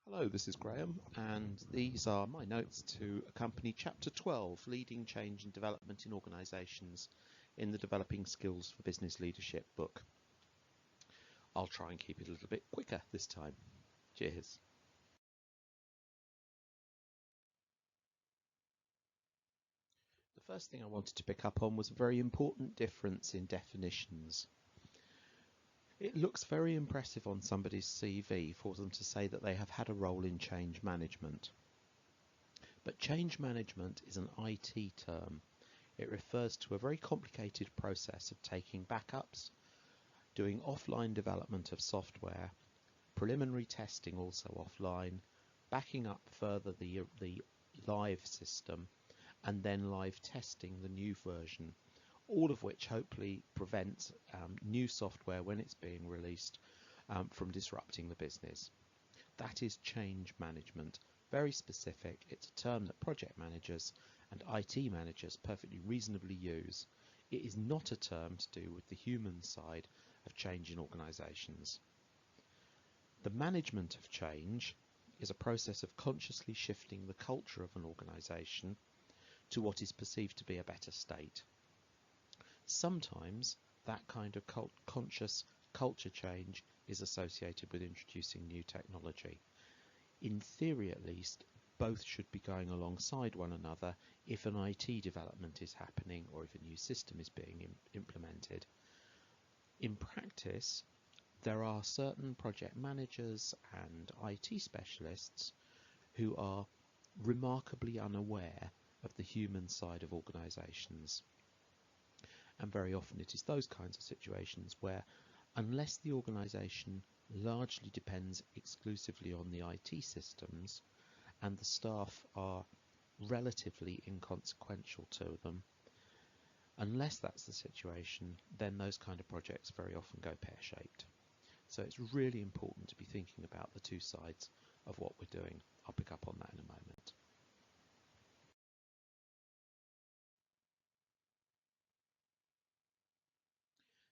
Hello, this is Graham, and these are my notes to accompany Chapter 12, Leading Change and Development in Organisations in the Developing Skills for Business Leadership book. I'll try and keep it a little bit quicker this time. Cheers. The first thing I wanted to pick up on was a very important difference in definitions. It looks very impressive on somebody's CV for them to say that they have had a role in change management. But change management is an IT term. It refers to a very complicated process of taking backups, doing offline development of software, preliminary testing also offline, backing up further the live system, and then live testing the new version, all of which hopefully prevents new software when it's being released from disrupting the business. That is change management. Very specific. It's a term that project managers and IT managers perfectly reasonably use. It is not a term to do with the human side of change in organisations. The management of change is a process of consciously shifting the culture of an organisation to what is perceived to be a better state. Sometimes that kind of conscious culture change is associated with introducing new technology. In theory, at least, both should be going alongside one another if an IT development is happening or if a new system is being implemented. In practice, there are certain project managers and IT specialists who are remarkably unaware of the human side of organisations. And very often it is those kinds of situations where, unless the organisation largely depends exclusively on the IT systems and the staff are relatively inconsequential to them, unless that's the situation, then those kind of projects very often go pear-shaped. So it's really important to be thinking about the two sides of what we're doing. I'll pick up on that in a moment.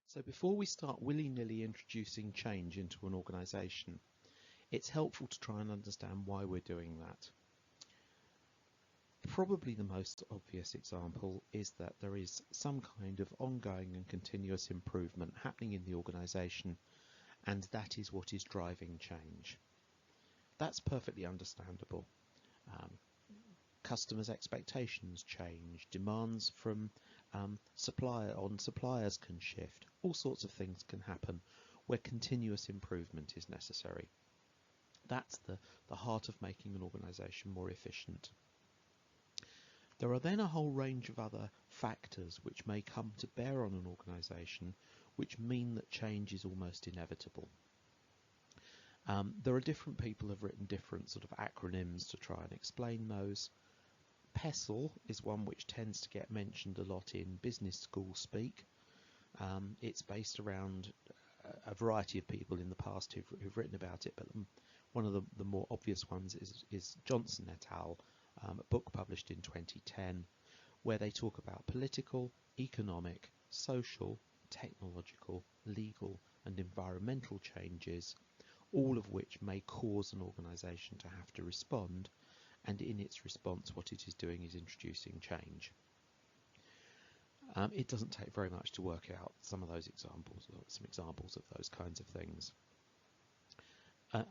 So before we start willy-nilly introducing change into an organisation, it's helpful to try and understand why we're doing that. Probably the most obvious example is that there is some kind of ongoing and continuous improvement happening in the organisation, and that is what is driving change. That's perfectly understandable. Customers' expectations change, demands from suppliers can shift, all sorts of things can happen where continuous improvement is necessary. That's the heart of making an organisation more efficient. There are then a whole range of other factors which may come to bear on an organisation which mean that change is almost inevitable. There are different people who have written different sort of acronyms to try and explain those. PESTLE is one which tends to get mentioned a lot in business school speak. It's based around a variety of people in the past who've written about it, but one of the more obvious ones is Johnson et al., a book published in 2010, where they talk about political, economic, social, technological, legal and environmental changes, all of which may cause an organisation to have to respond, and in its response what it is doing is introducing change. It doesn't take very much to work out some of those examples, or some examples of those kinds of things.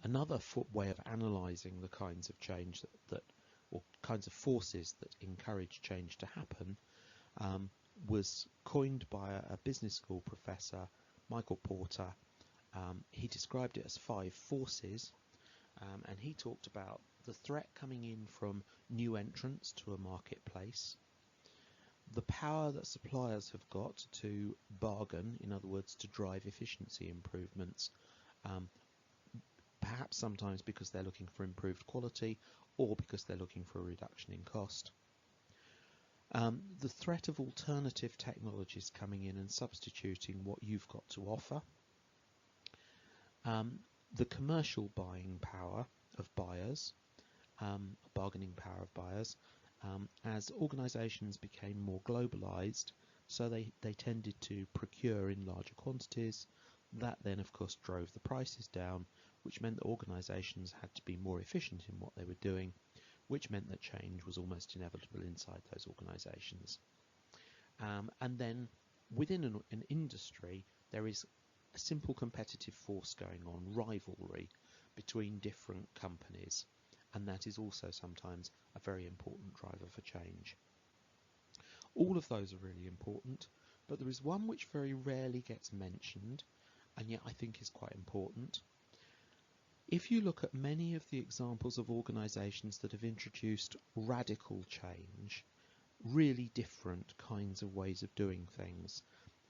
Another way of analysing the kinds of change or kinds of forces that encourage change to happen was coined by a business school professor, Michael Porter. He described it as 5 forces, and he talked about the threat coming in from new entrants to a marketplace, the power that suppliers have got to bargain, in other words, to drive efficiency improvements, perhaps sometimes because they're looking for improved quality or because they're looking for a reduction in cost. The threat of alternative technologies coming in and substituting what you've got to offer. The commercial buying power of buyers, bargaining power of buyers, as organisations became more globalised, so they tended to procure in larger quantities, That then, of course, drove the prices down, which meant that organisations had to be more efficient in what they were doing, which meant that change was almost inevitable inside those organisations. And then within an industry, there is a simple competitive force going on, rivalry between different companies, and that is also sometimes a very important driver for change. All of those are really important, but there is one which very rarely gets mentioned, and yet I think is quite important. If you look at many of the examples of organisations that have introduced radical change, really different kinds of ways of doing things.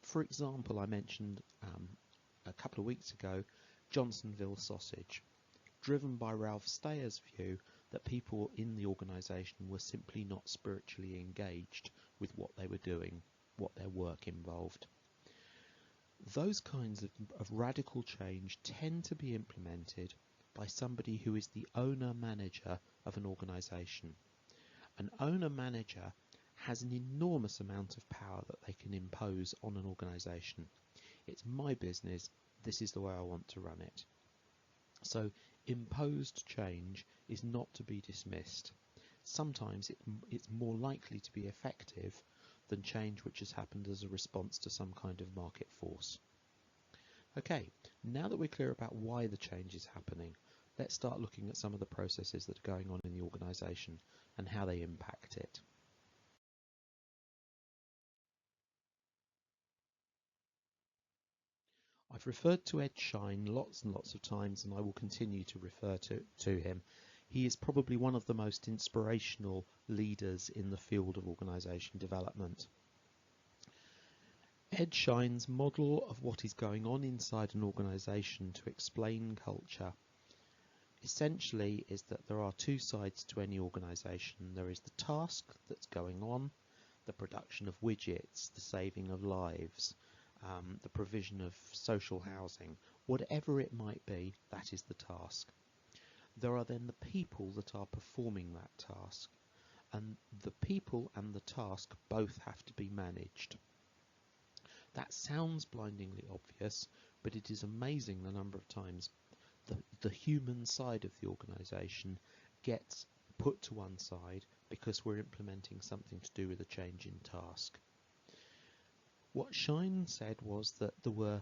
For example, I mentioned a couple of weeks ago Johnsonville sausage, driven by Ralph Stayer's view that people in the organisation were simply not spiritually engaged with what they were doing, what their work involved. Those kinds of radical change tend to be implemented by somebody who is the owner-manager of an organisation. An owner-manager has an enormous amount of power that they can impose on an organisation. It's my business, this is the way I want to run it. So imposed change is not to be dismissed. Sometimes it's more likely to be effective than change which has happened as a response to some kind of market force. Okay, now that we're clear about why the change is happening, let's start looking at some of the processes that are going on in the organisation and how they impact it. I've referred to Ed Schein lots and lots of times, and I will continue to refer to him. He is probably one of the most inspirational leaders in the field of organisation development. Ed Schein's model of what is going on inside an organisation to explain culture essentially is that there are two sides to any organisation. There is the task that's going on, the production of widgets, the saving of lives, the provision of social housing, whatever it might be, that is the task. There are then the people that are performing that task, and the people and the task both have to be managed. That sounds blindingly obvious, but it is amazing the number of times the human side of the organisation gets put to one side because we're implementing something to do with a change in task. What Schein said was that there were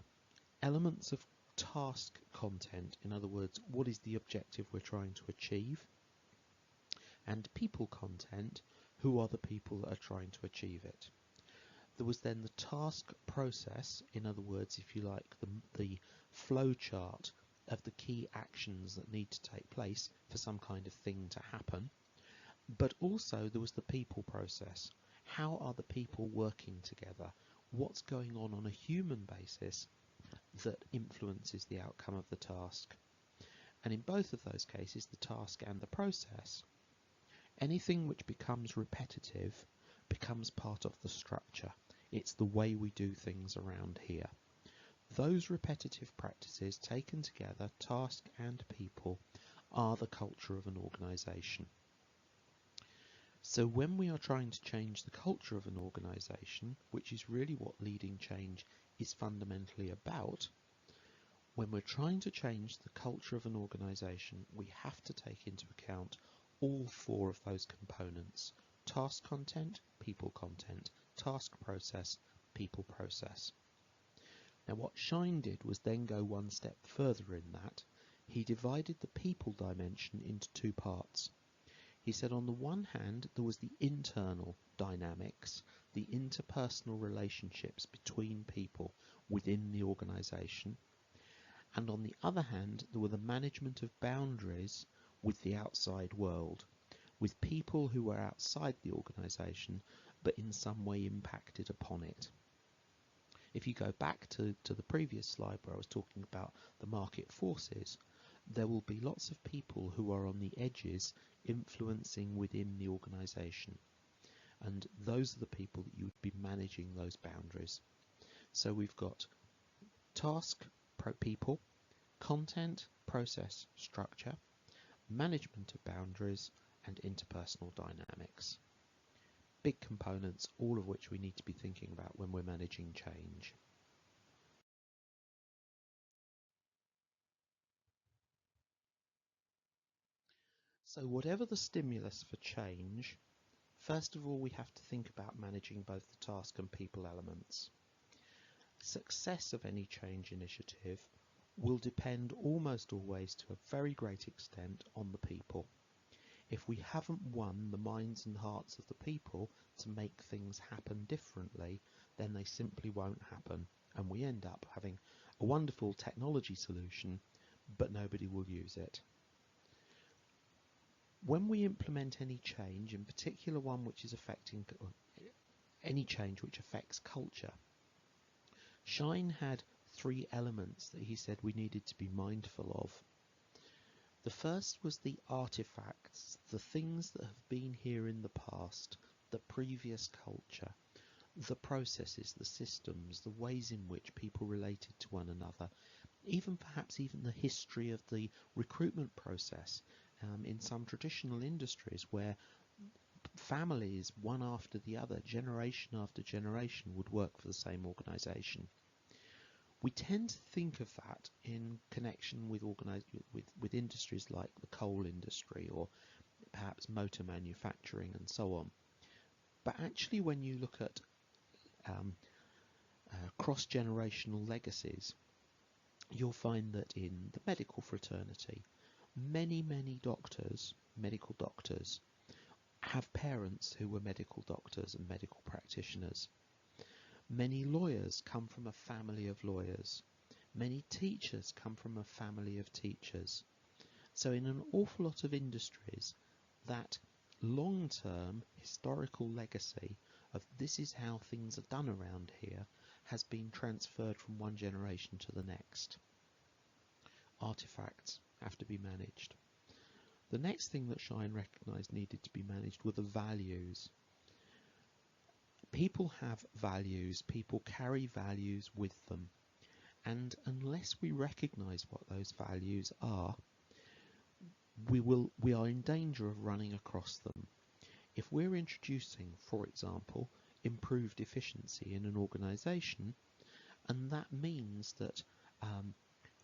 elements of task content, in other words, what is the objective we're trying to achieve, and people content, who are the people that are trying to achieve it. There was then the task process, in other words, if you like, the flow chart of the key actions that need to take place for some kind of thing to happen. But also there was the people process. How are the people working together? What's going on a human basis that influences the outcome of the task? And in both of those cases, the task and the process, anything which becomes repetitive becomes part of the structure. It's the way we do things around here. Those repetitive practices taken together, task and people, are the culture of an organisation. So when we are trying to change the culture of an organisation, which is really what leading change is fundamentally about, when we're trying to change the culture of an organisation, we have to take into account all four of those components: task content, people content, task process, people process. Now what Schein did was then go one step further in that. He divided the people dimension into two parts. He said on the one hand there was the internal dynamics, the interpersonal relationships between people within the organisation, and on the other hand there were the management of boundaries with the outside world, with people who were outside the organisation but in some way impacted upon it. If you go back to the previous slide where I was talking about the market forces, there will be lots of people who are on the edges influencing within the organisation, and those are the people that you would be managing those boundaries. So we've got task, people, content, process, structure, management of boundaries, and interpersonal dynamics. Big components, all of which we need to be thinking about when we're managing change. So whatever the stimulus for change, first of all we have to think about managing both the task and people elements. Success of any change initiative will depend almost always to a very great extent on the people. If we haven't won the minds and hearts of the people to make things happen differently, then they simply won't happen, and we end up having a wonderful technology solution, but nobody will use it. When we implement any change, in particular one which is affecting any change which affects culture, Shine had 3 elements that he said we needed to be mindful of. The first was the artifacts, the things that have been here in the past, the previous culture, the processes, the systems, the ways in which people related to one another, perhaps even the history of the recruitment process in some traditional industries where families, one after the other, generation after generation, would work for the same organisation. We tend to think of that in connection with industries like the coal industry or perhaps motor manufacturing and so on. But actually when you look at cross-generational legacies, you'll find that in the medical fraternity, many doctors, medical doctors, have parents who were medical doctors and medical practitioners. Many lawyers come from a family of lawyers. Many teachers come from a family of teachers. So in an awful lot of industries, that long-term historical legacy of this is how things are done around here has been transferred from one generation to the next. Artifacts have to be managed. The next thing that Shine recognised needed to be managed were the values. People have values, people carry values with them, and unless we recognise what those values are, we are in danger of running across them. If we're introducing, for example, improved efficiency in an organisation, and that means that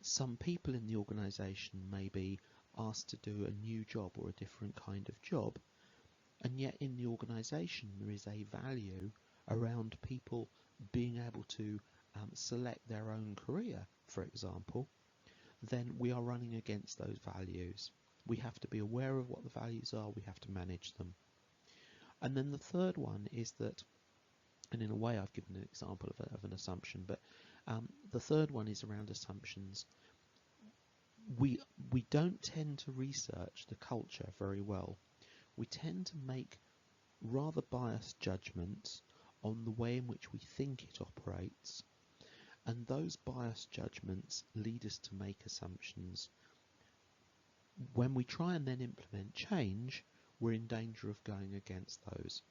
some people in the organisation may be asked to do a new job or a different kind of job, and yet in the organisation there is a value around people being able to select their own career, for example, then we are running against those values. We have to be aware of what the values are, we have to manage them. And then the third one is that, and in a way I've given an example of an assumption, but the third one is around assumptions. We don't tend to research the culture very well. We tend to make rather biased judgments on the way in which we think it operates, and those biased judgments lead us to make assumptions. When we try and then implement change, we're in danger of going against those.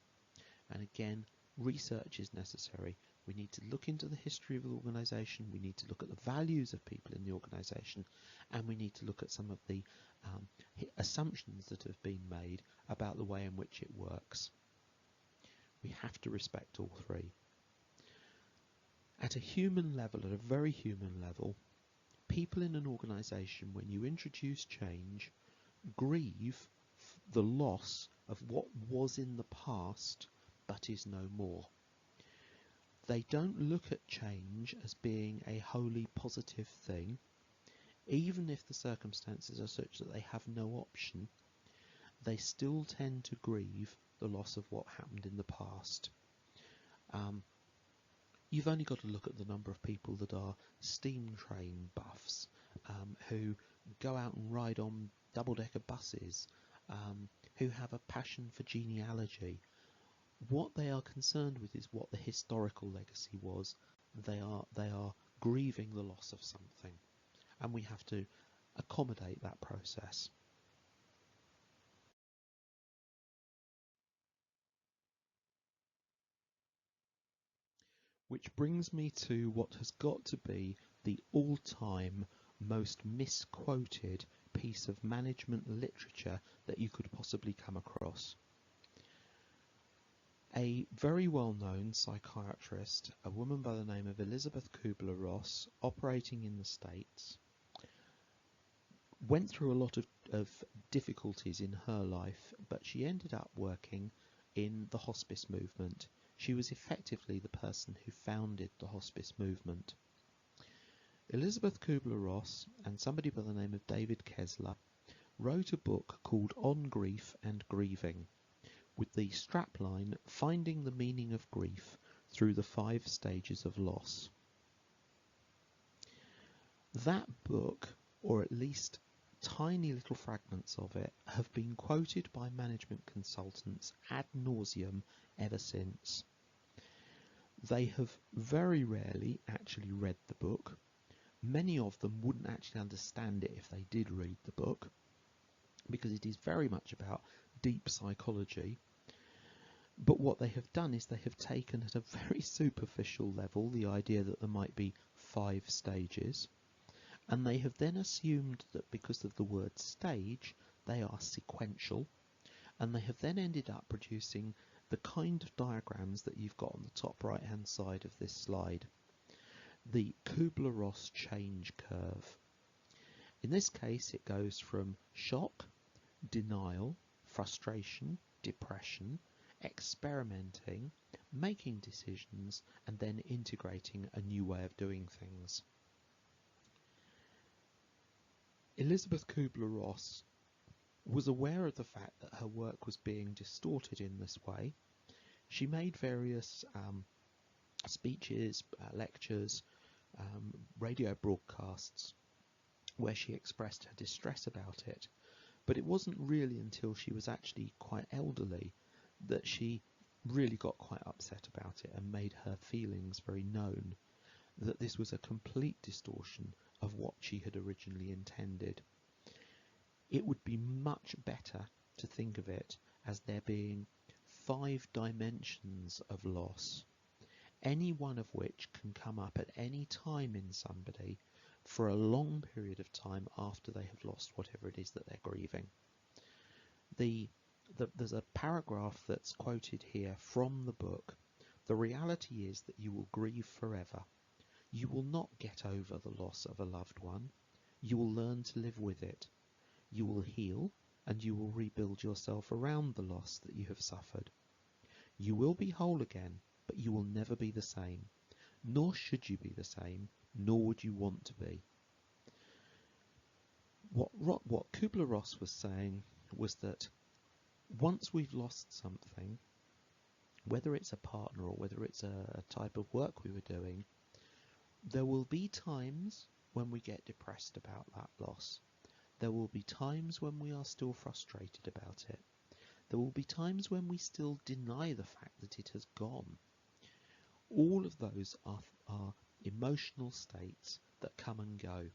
And again, research is necessary. We need to look into the history of the organisation, we need to look at the values of people in the organisation, and we need to look at some of the assumptions that have been made about the way in which it works. We have to respect all 3. At a human level, at a very human level, people in an organisation, when you introduce change, grieve the loss of what was in the past but is no more. They don't look at change as being a wholly positive thing, even if the circumstances are such that they have no option. They still tend to grieve the loss of what happened in the past. You've only got to look at the number of people that are steam train buffs, who go out and ride on double-decker buses, who have a passion for genealogy. What they are concerned with is what the historical legacy was. They are grieving the loss of something, and we have to accommodate that process. Which brings me to what has got to be the all-time most misquoted piece of management literature that you could possibly come across. A very well-known psychiatrist, a woman by the name of Elizabeth Kubler-Ross, operating in the States, went through a lot of difficulties in her life, but she ended up working in the hospice movement. She was effectively the person who founded the hospice movement. Elizabeth Kubler-Ross and somebody by the name of David Kessler wrote a book called On Grief and Grieving, with the strapline Finding the Meaning of Grief Through the 5 Stages of Loss. That book, or at least tiny little fragments of it, have been quoted by management consultants ad nauseum ever since. They have very rarely actually read the book. Many of them wouldn't actually understand it if they did read the book, because it is very much about deep psychology. But what they have done is they have taken at a very superficial level the idea that there might be 5 stages, and they have then assumed that because of the word stage, they are sequential, and they have then ended up producing the kind of diagrams that you've got on the top right hand side of this slide. The Kubler-Ross change curve. In this case, it goes from shock, denial, frustration, depression, experimenting, making decisions, and then integrating a new way of doing things. Elizabeth Kubler-Ross was aware of the fact that her work was being distorted in this way. She made various speeches, lectures, radio broadcasts where she expressed her distress about it, but it wasn't really until she was actually quite elderly that she really got quite upset about it and made her feelings very known, that this was a complete distortion of what she had originally intended. It would be much better to think of it as there being 5 dimensions of loss, any one of which can come up at any time in somebody for a long period of time after they have lost whatever it is that they're grieving. There's a paragraph that's quoted here from the book. The reality is that you will grieve forever. You will not get over the loss of a loved one. You will learn to live with it. You will heal, and you will rebuild yourself around the loss that you have suffered. You will be whole again, but you will never be the same. Nor should you be the same, nor would you want to be. What Kubler-Ross was saying was that once we've lost something, whether it's a partner or whether it's a type of work we were doing, there will be times when we get depressed about that loss. There will be times when we are still frustrated about it. There will be times when we still deny the fact that it has gone. All of those are emotional states that come and go.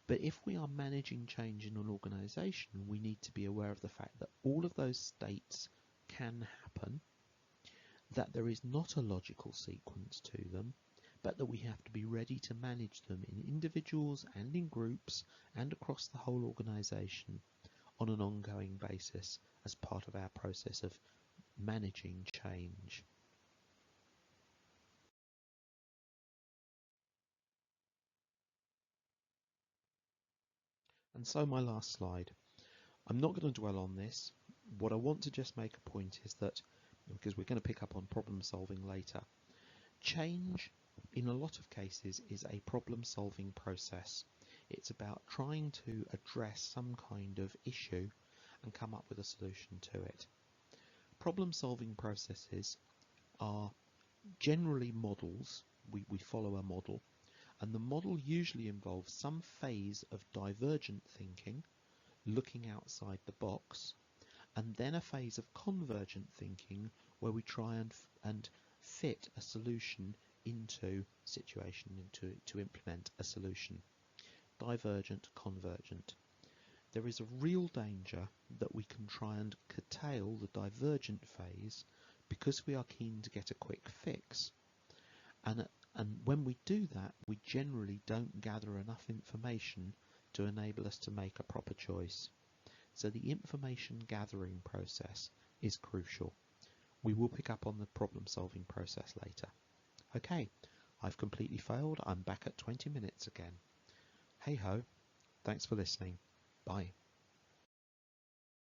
But if we are managing change in an organisation, we need to be aware of the fact that all of those states can happen, that there is not a logical sequence to them, but that we have to be ready to manage them in individuals and in groups and across the whole organisation on an ongoing basis as part of our process of managing change. And so my last slide. I'm not going to dwell on this. What I want to just make a point is that, because we're going to pick up on problem solving later, change in a lot of cases is a problem solving process. It's about trying to address some kind of issue and come up with a solution to it. Problem solving processes are generally models. We follow a model, and the model usually involves some phase of divergent thinking, looking outside the box, and then a phase of convergent thinking where we try and fit a solution into situation, to implement a solution. Divergent, convergent. There is a real danger that we can try and curtail the divergent phase because we are keen to get a quick fix. And when we do that, we generally don't gather enough information to enable us to make a proper choice. So the information gathering process is crucial. We will pick up on the problem solving process later. Okay, I've completely failed. I'm back at 20 minutes again. Hey ho, Thanks for listening. Bye.